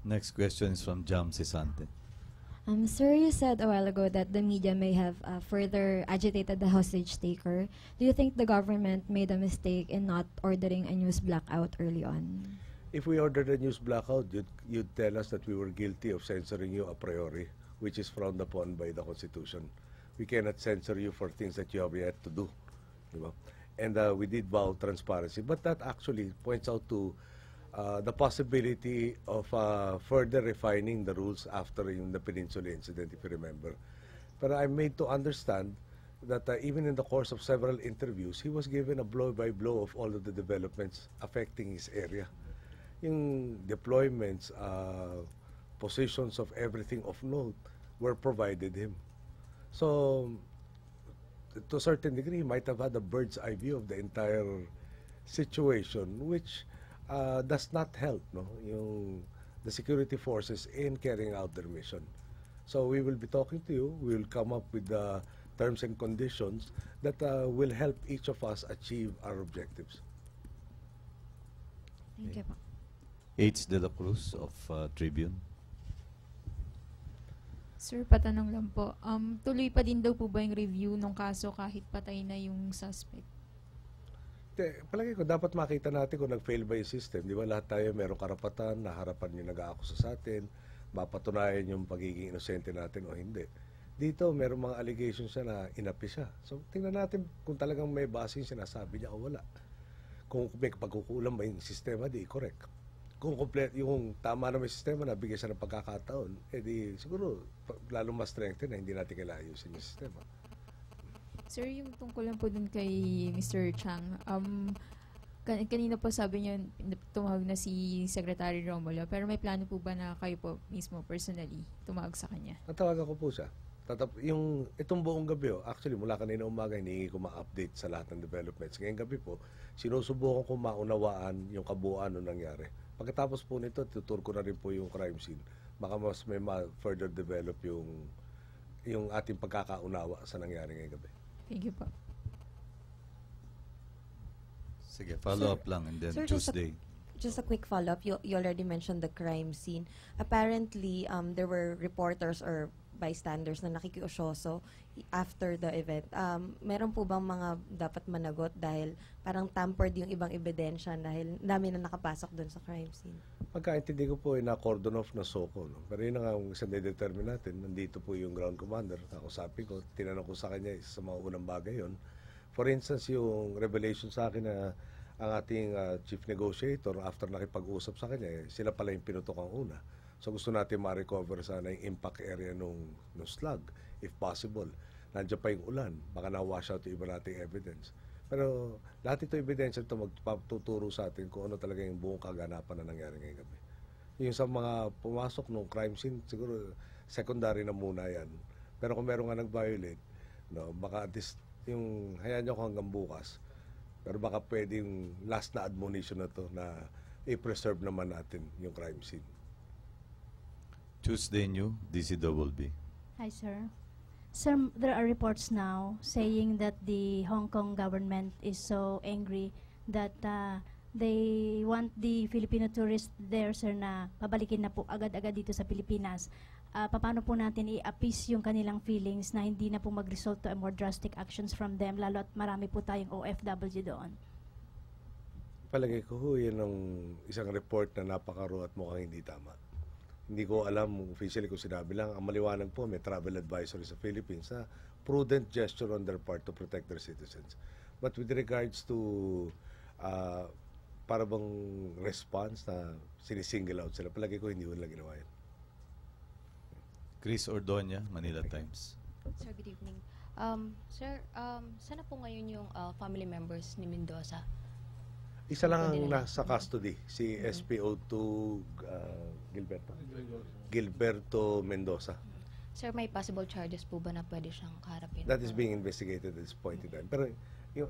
Next question is from Jam Sisante. Sir, you said a while ago that the media may have further agitated the hostage taker. Do you think the government made a mistake in not ordering a news blackout early on? If we ordered a news blackout, you'd tell us that we were guilty of censoring you a priori, which is frowned upon by the Constitution. We cannot censor you for things that you have yet to do. Diba? And we did vow transparency, but that actually points out to the possibility of further refining the rules after the Peninsula incident, if you remember. But I'm made to understand that even in the course of several interviews, he was given a blow-by-blow of all of the developments affecting his area. Yung deployments, positions of everything of note were provided him. So, to a certain degree, he might have had a bird's eye view of the entire situation, which does not help the security forces in carrying out their mission. So we will be talking to you. We will come up with the terms and conditions that will help each of us achieve our objectives. Thank you po. H. De La Cruz of Tribune. Sir, patanong lang po. Tuloy pa din daw po ba yung review ng kaso kahit patay na yung suspect? Palagi ko, dapat makita natin kung nag-fail ba yung system. Di ba lahat tayo merong karapatan na harapan yung nag-aakusa sa atin, mapatunayan yung pagiging inosente natin o hindi. Dito, merong mga allegations siya na inapi siya. So, tingnan natin kung talagang may base yung sinasabi niya o wala. Kung may pagkukulang ba yung sistema, di correct. Kung yung tama na may sistema na bigyan siya ng pagkakataon, di siguro lalong mas strengthen na hindi natin kailangan ayusin yung sistema. Sir, yung tungkol lang po dun kay Mr. Chang, kanina po sabi niyo tumawag na si Secretary Romulo, pero may plano po ba na kayo po mismo personally tumawag sa kanya? Natawagan ko po siya. Itong buong gabi, actually mula kanina umaga, hinihingi ko ma-update sa lahat ng developments. Ngayong gabi po, sinusubukan ko maunawaan yung kabuuan ng nangyari. Pagkatapos po nito, tutur ko na rin po yung crime scene. Baka mas may further develop yung ating pagkakaunawa sa nangyari ngayong gabi. Thank you po. Sige, follow-up lang and then Sir, Tuesday. Just a quick follow-up. You already mentioned the crime scene. Apparently, there were reporters or bystanders na nakikiusyoso after the event. Meron po bang mga dapat managot dahil parang tampered yung ibang ebidensya dahil dami na nakapasok doon sa crime scene? Pagkaintindi ko po, na-cordon off na soko. No? Pero yun nga ang isang determine natin. Nandito po yung ground commander. Kakusapin ko, tinanong ko sa kanya, isa sa mga unang bagay yun. For instance, yung revelation sa akin na ang ating chief negotiator, after nakipag-usap sa kanya, sila pala yung pinutok ang una. So gusto natin ma-recover sana yung impact area nung slug, if possible. Nandiyan pa yung ulan, baka na-wash out yung iba nating evidence. Pero lahat ito ebidensya ito magtuturo sa atin kung ano talaga yung buong kaganapan na nangyari ngayong gabi. Yung sa mga pumasok nung crime scene, siguro secondary na muna yan. Pero kung meron nga nag-violate, baka at least yung hayaan nyo ko hanggang bukas. Pero baka pwedeng last na admonition na to na i-preserve naman natin yung crime scene. Tuesday New, DCWB. Hi, sir. Sir, there are reports now saying that the Hong Kong government is so angry that they want the Filipino tourists there, sir, na pabalikin na po agad-agad dito sa Pilipinas. Paano po natin i-appease yung kanilang feelings na hindi na po mag-result to a more drastic actions from them, lalo at marami po tayong OFW doon? Palagay ko, yun ang isang report na napakaro at mukhang hindi tama. Hindi ko alam officially kung sinabi lang. Ang maliwanag po, may travel advisory sa Philippines na prudent gesture on their part to protect their citizens. But with regards to para bang response na sinisingle out sila, palagi ko hindi ko nila ginawa yan. Chris Ordoña, Manila Times. Sir, good evening. Sir, sana po ngayon yung family members ni Mendoza? Isa lang ang nasa custody, si SPO2 Gilberto Mendoza. Sir, may possible charges po ba na pwede siyang kaharapin? That is being investigated at this point in time. Pero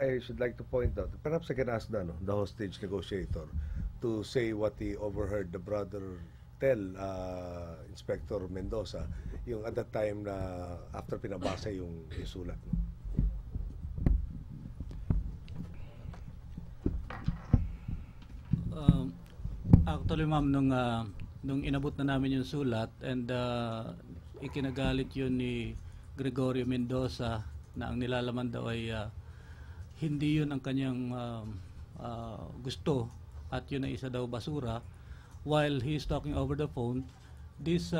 I should like to point out, perhaps I can ask the hostage negotiator to say what he overheard the brother tell Inspector Mendoza yung at that time na after pinabasa yung sulat. Actually, ma'am, nung nung inabot na namin yung sulat, and ikinagalit yun ni Gregorio Mendoza na ang nilalaman daw ay hindi yun ang kanyang gusto at yun ay isa daw basura. While he is talking over the phone, this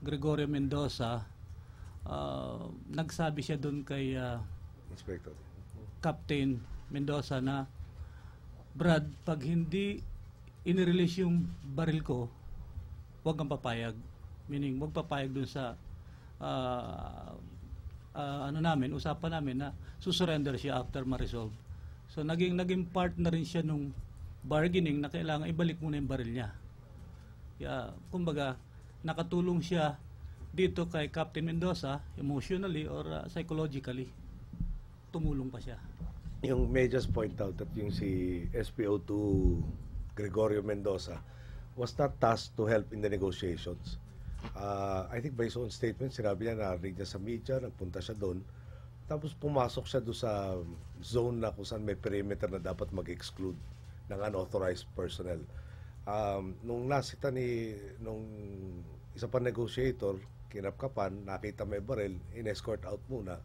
Gregorio Mendoza, nagsabi siya doon kay Inspector. Captain Mendoza na, Brad, pag hindi inirelease yung baril ko, huwag kang papayag. Meaning, huwag papayag dun sa usapan namin na susurrender siya after ma-resolve. So, naging part na rin siya nung bargaining na kailangan ibalik muna yung baril niya. Kaya, kumbaga, nakatulong siya dito kay Captain Mendoza, emotionally or psychologically. Tumulong pa siya. Yung may just point out that yung si SPO2 Gregorio Mendoza was not tasked to help in the negotiations. I think by his own statement, sinabi niya, narinig niya sa media, nagpunta siya doon, tapos pumasok siya doon sa zone na kung saan may perimeter na dapat mag-exclude ng unauthorized personnel. Nung nasita nung isa pa negotiator, kinapkapan, nakita may baril, in-escort out muna.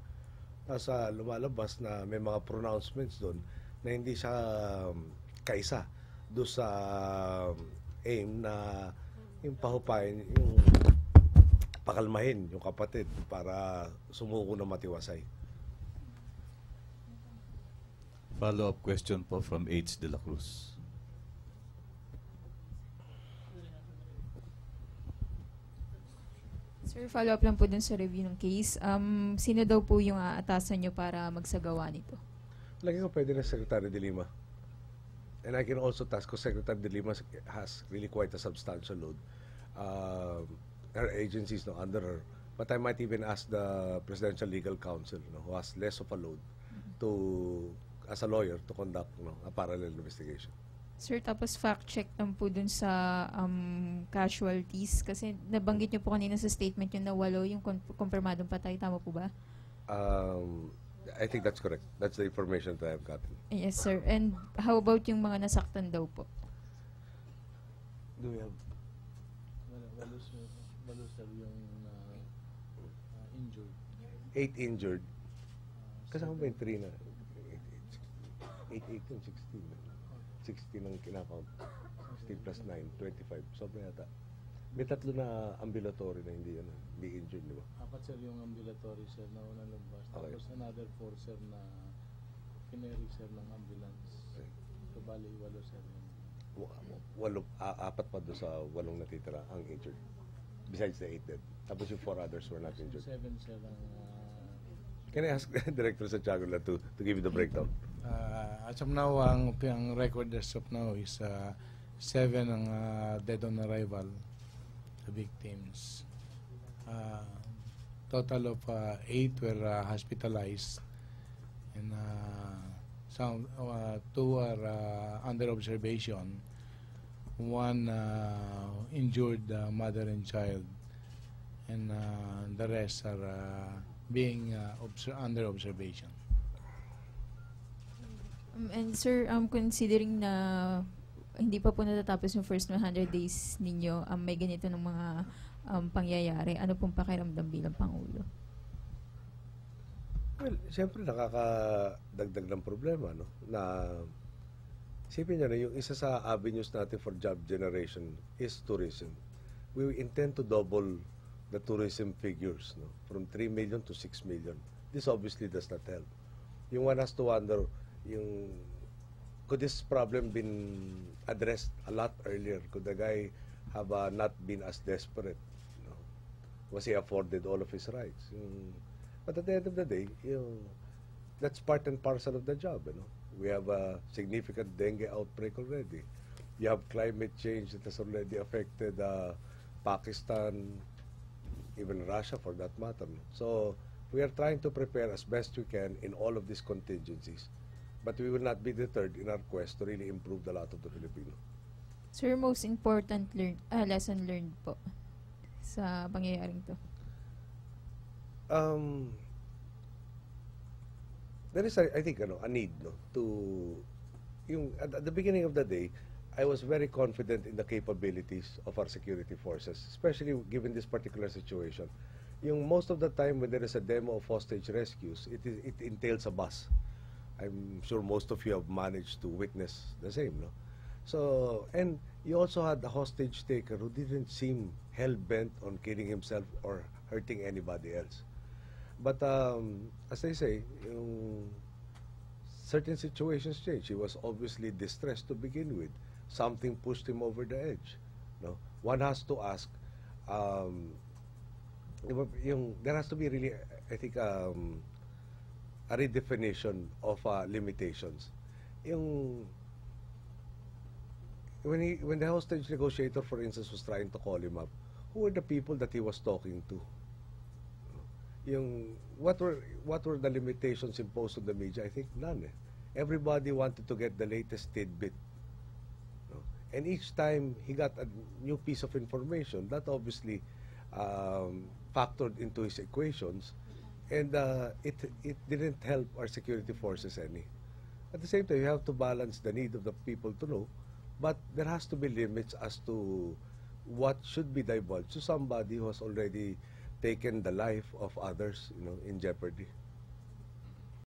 Tapos lumalabas na may mga pronouncements doon na hindi siya kaisa doon sa aim na yung pahupayin, yung pakalmahin yung kapatid para sumuko na matiwasay. Follow-up question po from H. De La Cruz. Sir, follow-up lang po dun sa review ng case. Sino daw po yung aatasan nyo para magsagawa nito? Lagi ko pwede na Secretary de Lima. And I can also task ko Secretary de Lima has really quite a substantial load. Her agency is not under her. But I might even ask the Presidential Legal Counsel, who has less of a load, to, as a lawyer, to conduct a parallel investigation. Sir, tapos fact-check lang po dun sa casualties. Kasi nabanggit nyo po kanina sa statement yung nawalo, yung kumpirmadong patay. Tama po ba? I think that's correct. That's the information that I've gotten. Yes, sir. And how about yung mga nasaktan daw po? Do we have... Walo sir yung injured. 8 injured. Kasama ba yung 3 na? 8, 18, 16. 16 ang kinakount. 16 plus 9, 25. Sobrang yata. May 3 na ambulatory na hindi injured, di ba? 4 sir yung ambulatory sir na unang lumabas. Okay. Tapos another 4 sir na kineri sir ng ambulance. Okay. So bali 8 sir yung... 4 pa doon sa 8 natitira ang injured. Besides the 8 dead. Tapos yung 4 others were not injured. 7 sir ang... Can I ask Director Santiago to give you the breakdown? As of now, ang record as of now is 7 ang dead on arrival, the victims. Total of 8 were hospitalized, and some 2 are under observation. 1 injured mother and child, and the rest are being under observation. And sir, considering na hindi pa po natatapos yung first 100 days ninyo, may ganito ng mga pangyayari, ano pong pakiramdam bilang Pangulo? Well, siyempre nakakadagdag ng problema, no? Na isipin nyo na, yung isa sa avenues natin for job generation is tourism. We intend to double the tourism figures, no? From 3 million to 6 million. This obviously does not help. Yung one has to wonder, could this problem been addressed a lot earlier? Could the guy have not been as desperate? Was he afforded all of his rights? But at the end of the day, that's part and parcel of the job. We have a significant dengue outbreak already. You have climate change that has already affected Pakistan, even Russia for that matter. So we are trying to prepare as best we can in all of these contingencies. But we will not be deterred in our quest to really improve the lot of the Filipino. Sir, most important lesson learned po sa pangyayaring to? There is, I think, a need, no, to at the beginning of the day, I was very confident in the capabilities of our security forces, especially given this particular situation. Yung most of the time when there is a demo of hostage rescues, it entails a bus. I'm sure most of you have managed to witness the same, no? So, and you also had the hostage taker who didn't seem hell-bent on killing himself or hurting anybody else. But as they say, yung certain situations change. He was obviously distressed to begin with. Something pushed him over the edge. No, one has to ask. There has to be really, I think, a redefinition of limitations. When the hostage negotiator, for instance, was trying to call him up, who were the people that he was talking to? What were the limitations imposed on the media? I think none. Everybody wanted to get the latest tidbit. No? And each time he got a new piece of information, that obviously factored into his equations, and it didn't help our security forces any. At the same time, you have to balance the need of the people to know, but there has to be limits as to what should be divulged to somebody who has already taken the life of others, in jeopardy.